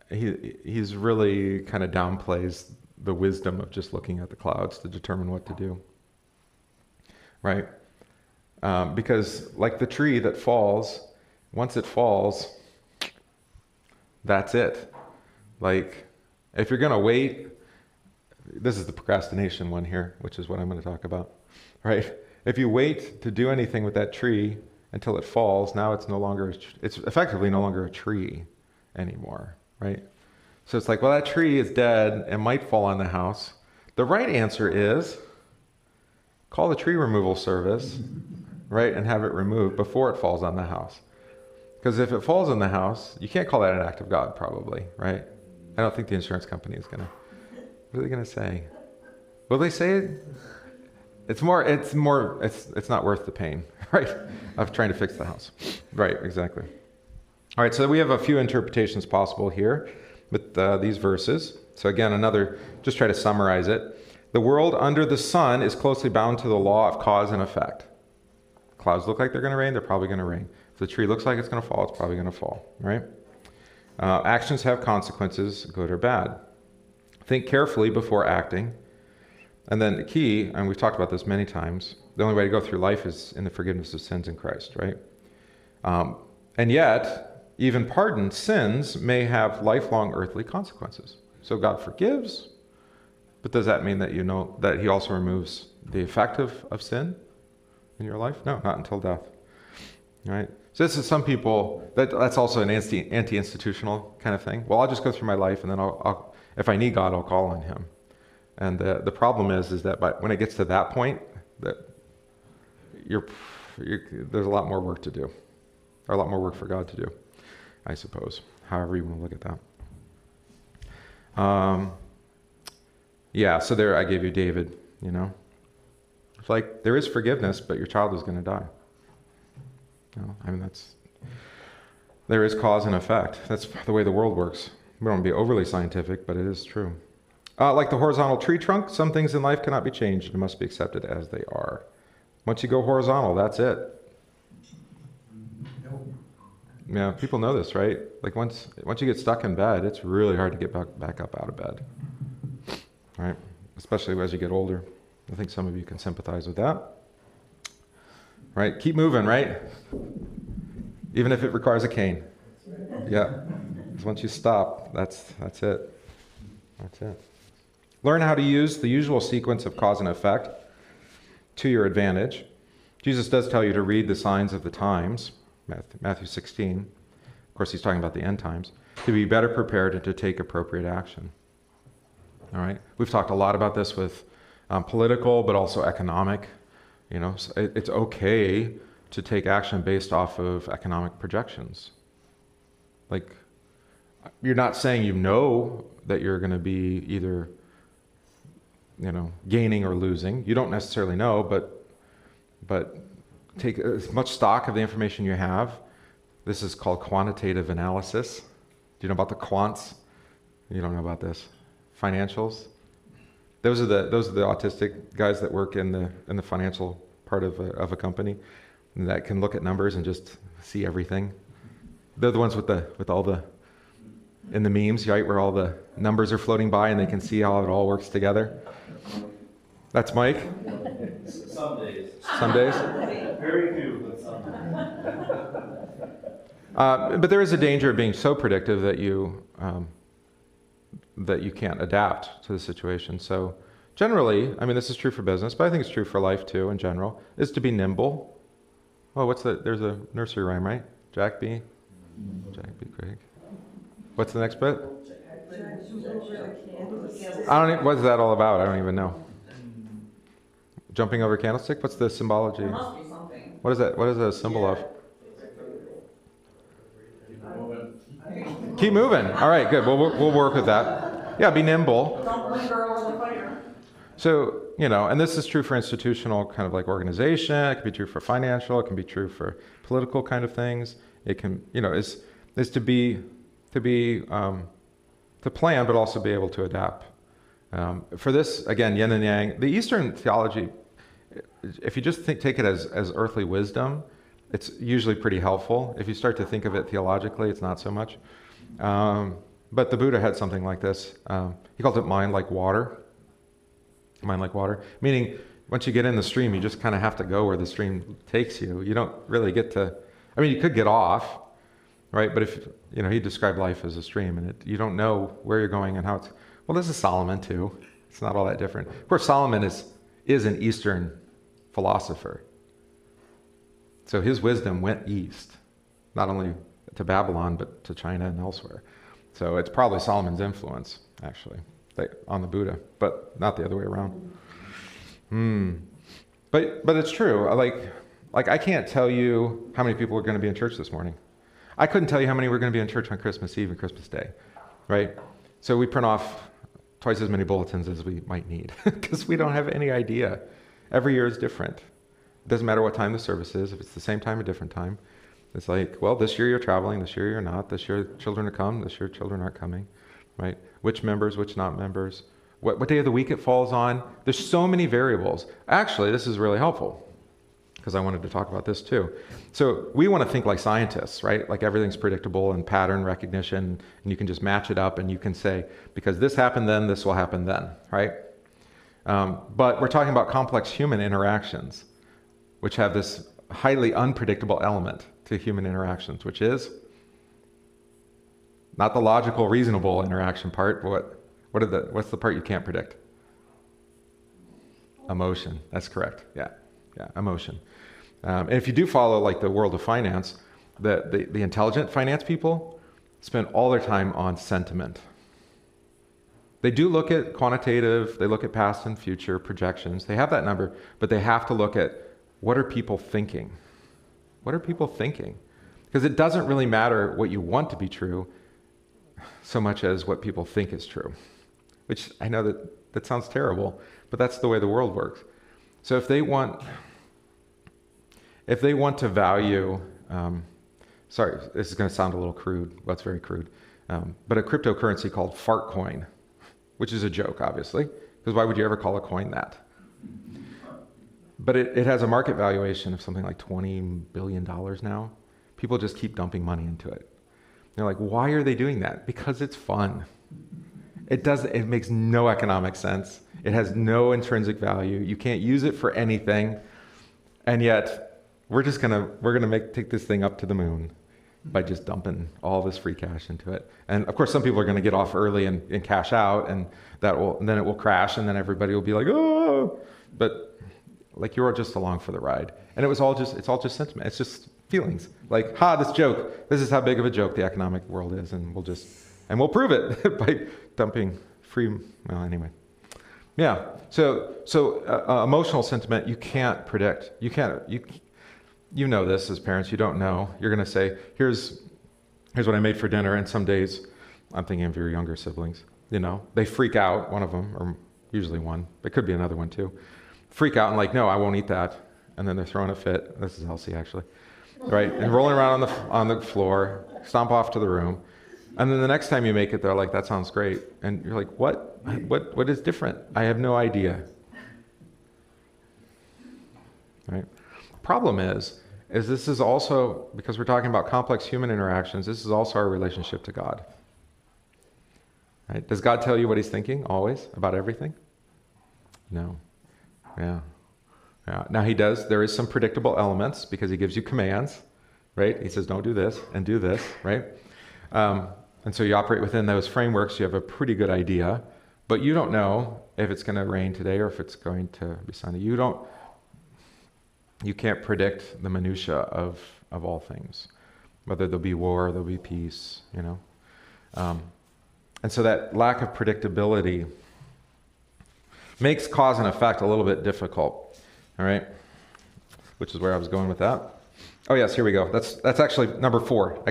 B: he's really kind of downplays the wisdom of just looking at the clouds to determine what to do. Right? Because like the tree that falls, once it falls, that's it. Like, if you're going to wait, this is the procrastination one here, which is what I'm going to talk about. Right? If you wait to do anything with that tree until it falls, now it's effectively no longer a tree anymore, right? So it's like, well, that tree is dead and might fall on the house. The right answer is call the tree removal service, right, and have it removed before it falls on the house. Because if it falls on the house, you can't call that an act of God, probably, right? I don't think the insurance company is what are they going to say? Will they say it? It's not worth the pain, right, of trying to fix the house. Right, exactly. All right, so we have a few interpretations possible here with these verses. So again, just try to summarize it. The world under the sun is closely bound to the law of cause and effect. Clouds look like they're going to rain, they're probably going to rain. If the tree looks like it's going to fall, it's probably going to fall, right? Actions have consequences, good or bad. Think carefully before acting. And then the key, and we've talked about this many times, the only way to go through life is in the forgiveness of sins in Christ, right? And yet, even pardoned sins may have lifelong earthly consequences. So God forgives, but does that mean that that he also removes the effect of sin in your life? No, not until death, right? So this is some people, that's also an anti-institutional kind of thing. Well, I'll just go through my life, and then I'll if I need God, I'll call on him. And the problem is that when it gets to that point, that there's a lot more work to do, or a lot more work for God to do, I suppose. However you want to look at that. So there I gave you David. It's like there is forgiveness, but your child is going to die. There is cause and effect. That's the way the world works. We don't want to be overly scientific, but it is true. Like the horizontal tree trunk, some things in life cannot be changed and must be accepted as they are. Once you go horizontal, that's it. Yeah, people know this, right? Like once you get stuck in bed, it's really hard to get back up out of bed, right? Especially as you get older. I think some of you can sympathize with that. Right? Keep moving, right? Even if it requires a cane. Yeah. Because once you stop, that's it. That's it. Learn how to use the usual sequence of cause and effect to your advantage. Jesus does tell you to read the signs of the times, Matthew 16. Of course, he's talking about the end times, to be better prepared and to take appropriate action. All right? We've talked a lot about this with political, but also economic. It's okay to take action based off of economic projections. Like, you're not saying that you're going to be either gaining or losing. You don't necessarily know, but take as much stock of the information you have. This is called quantitative analysis. Do you know about the quants? You don't know about this. Financials. Those are the autistic guys that work in the financial part of a company that can look at numbers and just see everything. They're the ones with all the in the memes, right, where all the numbers are floating by and they can see how it all works together. That's Mike.
C: Some days.
B: Some days.
C: Very few, but some.
B: But there is a danger of being so predictive that you can't adapt to the situation. So generally, I mean, this is true for business, but I think it's true for life too in general, is to be nimble. Well, there's a nursery rhyme, right? Jack B. Craig. What's the next bit? What's that all about? I don't even know. Jumping over a candlestick? What's the symbology?
E: There must be something.
B: What is that? What is a symbol of? Keep moving. All right, good. We'll work with that. Yeah, be nimble.
E: Don't linger over the fire.
B: So, and this is true for institutional kind of like organization. It can be true for financial. It can be true for political kind of things. It can, is to plan, but also be able to adapt. For this, again, yin and yang. The Eastern theology, if you just take it as earthly wisdom, it's usually pretty helpful. If you start to think of it theologically, it's not so much. But the Buddha had something like this. He called it mind like water. Mind like water. Meaning, once you get in the stream, you just kind of have to go where the stream takes you. You don't really get to, you could get off, right? But if, he described life as a stream, and you don't know where you're going and how it's, well, this is Solomon too. It's not all that different. Of course, Solomon is an Eastern philosopher. So his wisdom went east, not only to Babylon, but to China and elsewhere. So it's probably Solomon's influence, actually, on the Buddha, but not the other way around. But it's true. Like I can't tell you how many people are going to be in church this morning. I couldn't tell you how many were going to be in church on Christmas Eve and Christmas Day, right? So we print off twice as many bulletins as we might need because we don't have any idea. Every year is different. It doesn't matter what time the service is. If it's the same time or different time, it's like, well, this year you're traveling, this year you're not, this year children are coming, this year children aren't coming, right? Which members, which not members, what day of the week it falls on. There's so many variables. Actually, this is really helpful because I wanted to talk about this too. So we want to think like scientists, right? Like everything's predictable and pattern recognition, and you can just match it up and you can say, because this happened then, this will happen then, right? But we're talking about complex human interactions, which have this highly unpredictable element to human interactions, which is not the logical, reasonable interaction part, but what's the part you can't predict? Emotion. That's correct. Yeah, emotion. And if you do follow like the world of finance, the intelligent finance people spend all their time on sentiment. They do look at quantitative, they look at past and future projections. They have that number, but they have to look at what are people thinking? What are people thinking? Because it doesn't really matter what you want to be true so much as what people think is true. Which I know that sounds terrible, but that's the way the world works. So if they want to value, sorry, this is going to sound a little crude. Well, it's very crude. But a cryptocurrency called Fartcoin, which is a joke, obviously, because why would you ever call a coin that? But it has a market valuation of something like $20 billion now. People just keep dumping money into it. They're like, why are they doing that? Because it's fun. It makes no economic sense. It has no intrinsic value. You can't use it for anything. And yet, we're gonna take this thing up to the moon by just dumping all this free cash into it. And of course, some people are gonna get off early and cash out, and then it will crash, and then everybody will be like, oh, but like you're just along for the ride. And it's all just sentiment. It's just feelings. Like, this joke. This is how big of a joke the economic world is, and we'll prove it by dumping free. Well, anyway, yeah. So emotional sentiment you can't predict. You know this as parents. You don't know. You're going to say, here's what I made for dinner, and some days, I'm thinking of your younger siblings. They freak out. One of them, or usually one. It could be another one too. Freak out and like, no, I won't eat that. And then they're throwing a fit. This is Elsie, actually. Right? And rolling around on the floor, stomp off to the room. And then the next time you make it, they're like, that sounds great. And you're like, what is different? I have no idea. Right? Problem is this is also, because we're talking about complex human interactions, this is also our relationship to God. Right? Does God tell you what he's thinking always about everything? No. Yeah. Now he does. There is some predictable elements because he gives you commands, right? He says, don't do this and do this, right? And so you operate within those frameworks. You have a pretty good idea, but you don't know if it's going to rain today or if it's going to be sunny. You can't predict the minutia of all things, whether there'll be war, there'll be peace, you know. And so that lack of predictability makes cause and effect a little bit difficult, all right? Which is where I was going with that. Oh yes, here we go. That's actually number 4.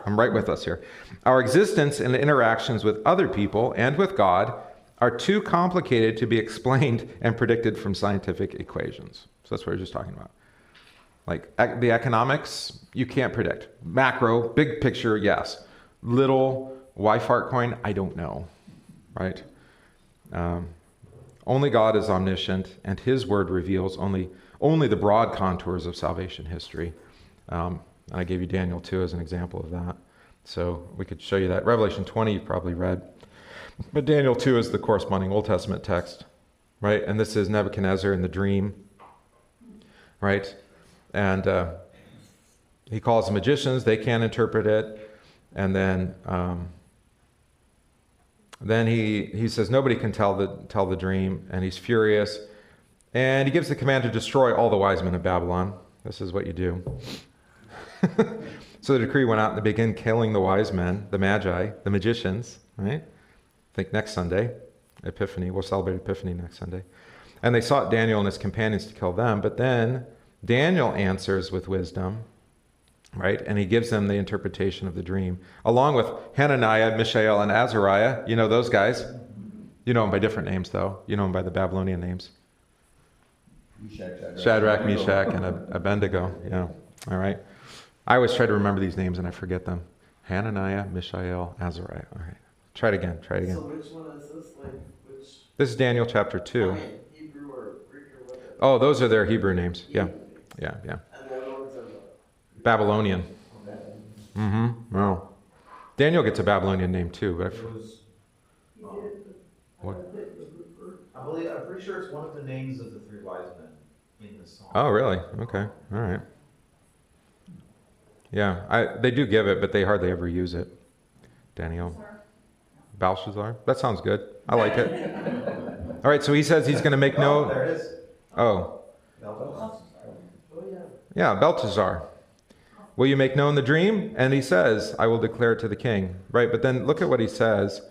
B: I'm right with us here. Our existence and interactions with other people and with God are too complicated to be explained and predicted from scientific equations. So that's what we're just talking about. Like the economics, you can't predict. Macro, big picture, yes. Little, why fart coin? I don't know, right? Only God is omniscient, and his word reveals only the broad contours of salvation history. I gave you Daniel 2 as an example of that. So we could show you that. Revelation 20 you've probably read. But Daniel 2 is the corresponding Old Testament text, right? And this is Nebuchadnezzar in the dream, right? And he calls the magicians. They can't interpret it. And then he says nobody can tell the dream, and he's furious. And he gives the command to destroy all the wise men of Babylon. This is what you do. So the decree went out and they began killing the wise men, the magi, the magicians, right? I think next Sunday, Epiphany. We'll celebrate Epiphany next Sunday. And they sought Daniel and his companions to kill them. But then Daniel answers with wisdom, right? And he gives them the interpretation of the dream, along with Hananiah, Mishael, and Azariah. You know those guys. You know them by different names, though. You know them by the Babylonian names. Shadrach, Meshach, and Abednego. Yeah. All right. I always try to remember these names and I forget them. Hananiah, Mishael, Azariah. All right. Try it again.
F: So which one is this?
B: This is Daniel chapter 2.
F: I mean, Hebrew or Greek or whatever.
B: Oh, those are their Hebrew names. Yeah.
F: And the other ones are what?
B: Babylonian.
F: Okay.
B: Mm-hmm. Oh. Daniel gets a Babylonian name too, but
A: I'm pretty sure it's one of the names of the 3 wise men in the song.
B: oh, really? Okay. All right. Yeah, they do give it, but they hardly ever use it. Daniel. Belshazzar. That sounds good. I like it. All right, so he says he's going to make no...
A: There it is.
B: Oh.
A: Belteshazzar.
B: Yeah, Belteshazzar. Will you make known the dream? And he says, I will declare it to the king. Right, but then look at what he says.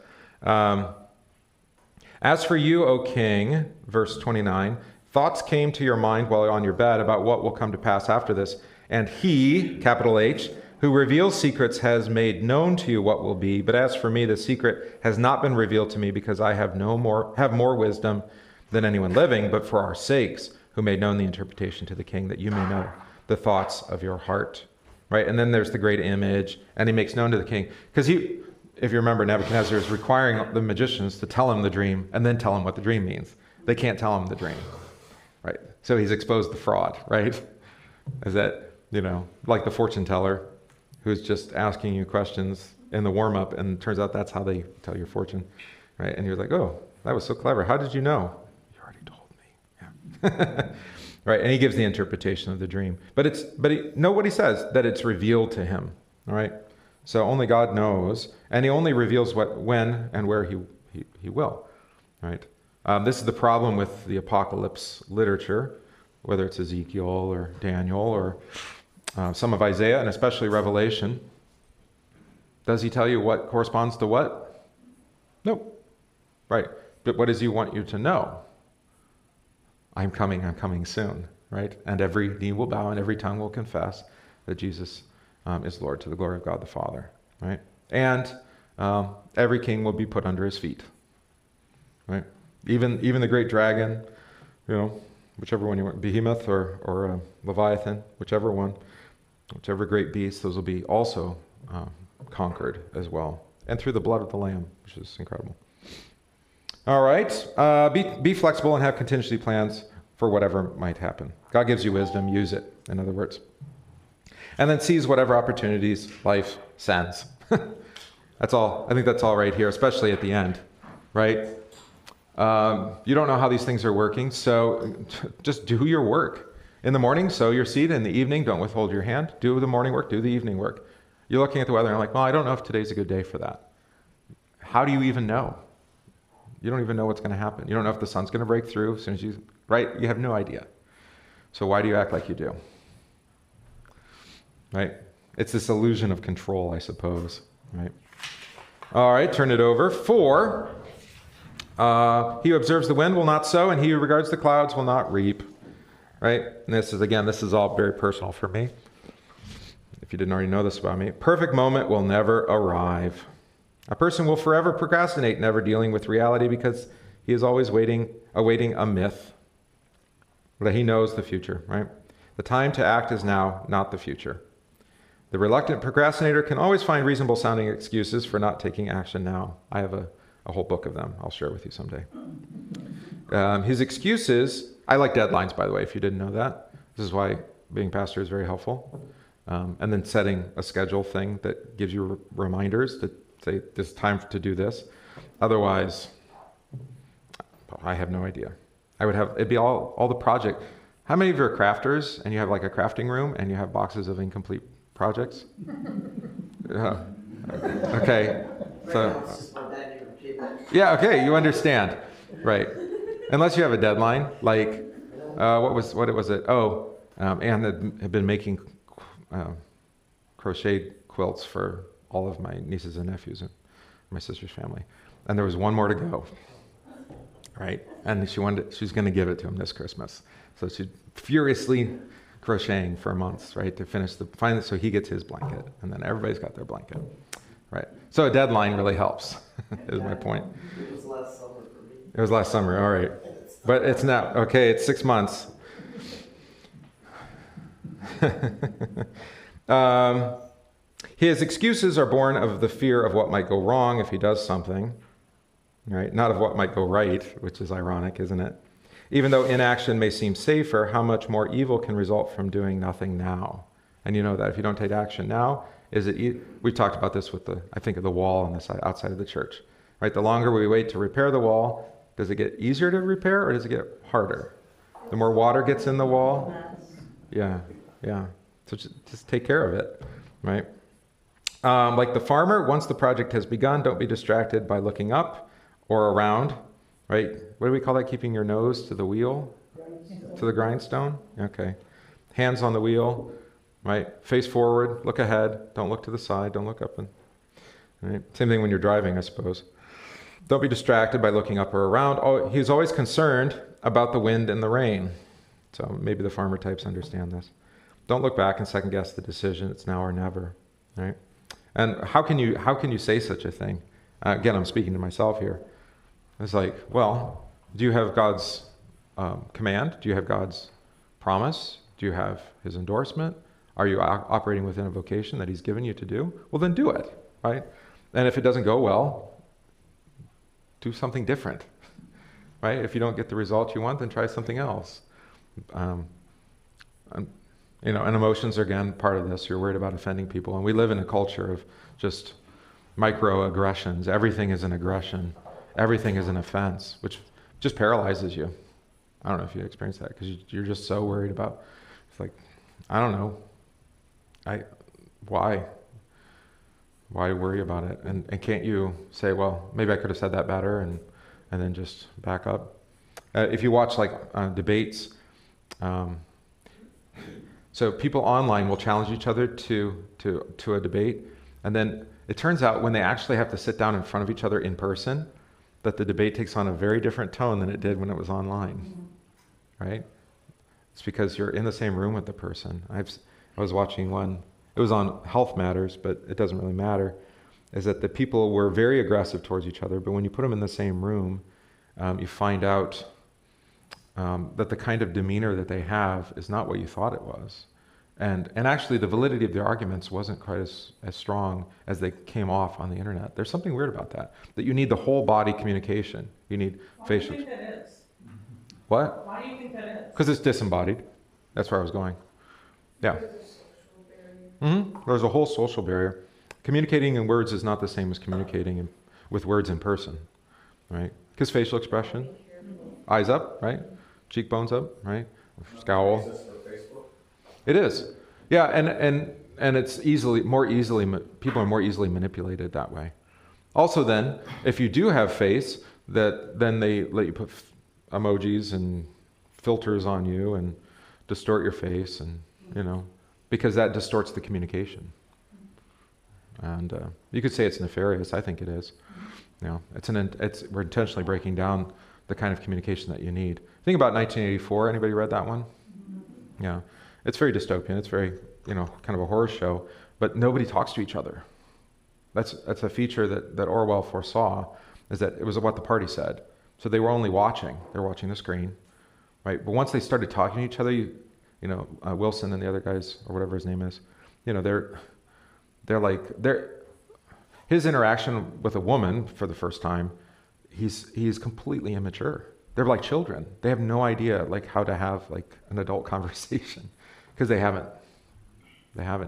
B: As for you, O king, verse 29, thoughts came to your mind while on your bed about what will come to pass after this. And he, capital H, who reveals secrets has made known to you what will be. But as for me, the secret has not been revealed to me because I have more wisdom than anyone living, but for our sakes, who made known the interpretation to the king, that you may know the thoughts of your heart. Right? And then there's the great image, and he makes known to the king. Because if you remember, Nebuchadnezzar is requiring the magicians to tell him the dream and then tell him what the dream means. They can't tell him the dream. Right? So he's exposed the fraud, right? Is that, like the fortune teller who's just asking you questions in the warm-up, and it turns out that's how they tell your fortune, right? And you're like, oh, that was so clever. How did you know? You already told me. Yeah. Right? And he gives the interpretation of the dream. But know what he says, that it's revealed to him, all right? So only God knows, and he only reveals when and where he will, right? This is the problem with the apocalypse literature, whether it's Ezekiel or Daniel or some of Isaiah, and especially Revelation. Does he tell you what corresponds to what? No. Right. But what does he want you to know? I'm coming soon, right? And every knee will bow and every tongue will confess that Jesus is Lord, to the glory of God the Father, right? And every king will be put under his feet, right? Even the great dragon, whichever one you want, Behemoth or Leviathan, whichever one, whichever great beast, those will be also conquered as well, and through the blood of the Lamb, which is incredible. All right, be flexible and have contingency plans for whatever might happen. God gives you wisdom, use it, in other words. And then seize whatever opportunities life sends. That's all. I think that's all right here, especially at the end, right? You don't know how these things are working, so just do your work. In the morning, sow your seed. In the evening, don't withhold your hand. Do the morning work, do the evening work. You're looking at the weather and like, well, I don't know if today's a good day for that. How do you even know? You don't even know what's going to happen. You don't know if the sun's going to break through as soon as you, right? You have no idea. So why do you act like you do? Right? It's this illusion of control, I suppose, right? All right, turn it over. 4, he who observes the wind will not sow, and he who regards the clouds will not reap. Right? And this is all very personal for me. If you didn't already know this about me. Perfect moment will never arrive. A person will forever procrastinate, never dealing with reality, because he is always awaiting a myth. That he knows the future, right? The time to act is now, not the future. The reluctant procrastinator can always find reasonable sounding excuses for not taking action now. I have a whole book of them. I'll share with you someday. His excuses, I like deadlines, by the way, if you didn't know that. This is why being pastor is very helpful. And then setting a schedule thing that gives you reminders that say, this time to do this. Otherwise, I have no idea. It'd be all the project. How many of you are crafters and you have like a crafting room and you have boxes of incomplete projects? Okay. Yeah, okay, you understand. Right. Unless you have a deadline, like, what was it? Oh, Anne had been making crocheted quilts for all of my nieces and nephews and my sister's family. And there was one more to go. Right? And she was going to give it to him this Christmas. So she's furiously crocheting for months, right, to finish finally, so he gets his blanket, and then everybody's got their blanket. Right? So a deadline really helps, is my point.
F: It was last summer for me.
B: It was last summer, all right. But it's now, okay, it's 6 months. His excuses are born of the fear of what might go wrong if he does something, right? Not of what might go right, which is ironic, isn't it? Even though inaction may seem safer, how much more evil can result from doing nothing now? And you know that if you don't take action now, we've talked about this with the wall on the side, outside of the church, right? The longer we wait to repair the wall, does it get easier to repair or does it get harder? The more water gets in the wall, yeah. So just take care of it, right? Like the farmer, once the project has begun, don't be distracted by looking up or around, right? What do we call that? Keeping your nose to the wheel? To the grindstone? Okay. Hands on the wheel, right? Face forward, look ahead, don't look to the side, don't look up. Right? Same thing when you're driving, I suppose. Don't be distracted by looking up or around. Oh, he's always concerned about the wind and the rain. So maybe the farmer types understand this. Don't look back and second guess the decision. It's now or never, right? And how can you say such a thing? Again, I'm speaking to myself here. It's like, well, do you have God's command? Do you have God's promise? Do you have his endorsement? Are you operating within a vocation that he's given you to do? Well, then do it, right? And if it doesn't go well, do something different, right? If you don't get the result you want, then try something else. And emotions are, again, part of this. You're worried about offending people. And we live in a culture of just microaggressions. Everything is an aggression. Everything is an offense, which just paralyzes you. I don't know if you experience that, because you're just so worried about, it's like, I don't know. Why worry about it? And can't you say, well, maybe I could have said that better, and then just back up? If you watch debates, so people online will challenge each other to a debate, and then it turns out when they actually have to sit down in front of each other in person, that the debate takes on a very different tone than it did when it was online, right? It's because you're in the same room with the person. I was watching one, it was on health matters, but it doesn't really matter, is that the people were very aggressive towards each other, but when you put them in the same room, you find out that the kind of demeanor that they have is not what you thought it was. And actually, the validity of their arguments wasn't quite as strong as they came off on the internet. There's something weird about that you need the whole body communication. You need facial.
E: Why do you think that is?
B: What?
E: Why do you think that is?
B: Because it's disembodied. That's where I was going. Yeah. There's a whole social barrier. Communicating in words is not the same as communicating with words in person, right? Because facial expression, eyes up, right? Cheekbones up, right? Scowl. It is. Yeah, and it's people are more easily manipulated that way. Also then, if you do have face, then they let you put emojis and filters on you and distort your face, and because that distorts the communication. And you could say it's nefarious. I think it is. We're intentionally breaking down the kind of communication that you need. Think about 1984. Anybody read that one? Yeah. It's very dystopian. It's very, kind of a horror show, but nobody talks to each other. That's a feature that Orwell foresaw, is that it was what the party said. So they were only watching. They were watching the screen, right? But once they started talking to each other, Wilson and the other guys, or whatever his name is, his interaction with a woman for the first time, he's completely immature. They're like children. They have no idea how to have an adult conversation, because they haven't,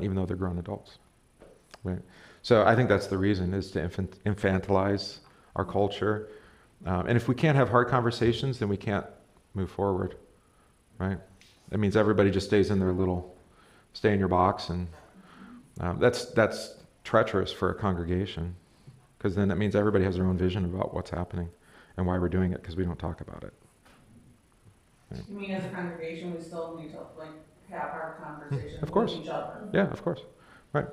B: even though they're grown adults. Right? So I think that's the reason, is to infantilize our culture. And if we can't have hard conversations, then we can't move forward, right? That means everybody just stays in their stay in your box, and that's treacherous for a congregation, because then that means everybody has their own vision about what's happening and why we're doing it, because we don't talk about it. Right?
E: You mean as a congregation, we still need to have our conversations
B: of course.
E: with each other?
B: Yeah, of course. Right.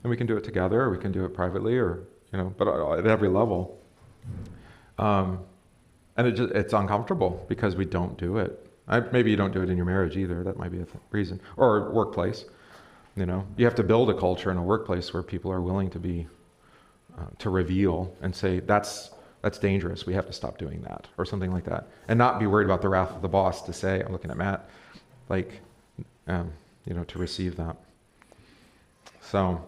B: And we can do it together, or we can do it privately, or but at every level. And it's uncomfortable because we don't do it. Maybe you don't do it in your marriage either. That might be a reason. Or workplace. You have to build a culture in a workplace where people are willing to be, to reveal and say, that's dangerous. We have to stop doing that, or something like that, and not be worried about the wrath of the boss to say, I'm looking at Matt, to receive that. So,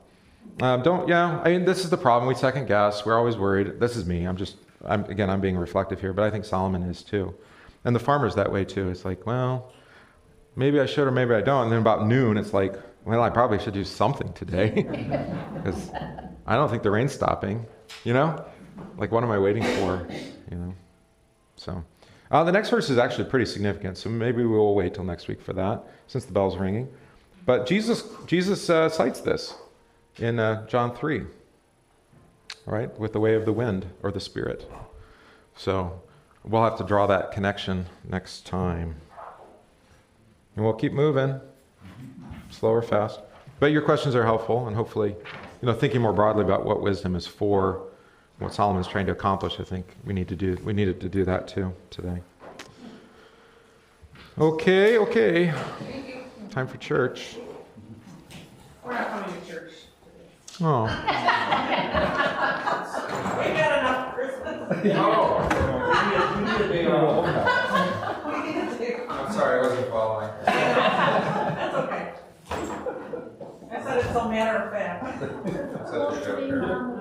B: this is the problem. We second guess. We're always worried. This is me. I'm being reflective here, but I think Solomon is too. And the farmer's that way too. It's well, maybe I should, or maybe I don't. And then about noon, it's well, I probably should do something today, because I don't think the rain's stopping, what am I waiting for, So, the next verse is actually pretty significant, so maybe we will wait till next week for that, since the bell's ringing. But Jesus cites this in John 3, all right, with the way of the wind, or the Spirit. So we'll have to draw that connection next time. And we'll keep moving, slow or fast. But your questions are helpful, and hopefully, thinking more broadly about what wisdom is for, what Solomon's trying to accomplish, I think we needed to do that too today. Okay. Time for church.
E: We're not coming to church today.
B: Oh.
E: We got enough Christmas.
C: We need a day off.
E: We need a day off.
B: I'm sorry, I wasn't following.
E: That's okay. I said it so matter of fact.
B: Such a joke.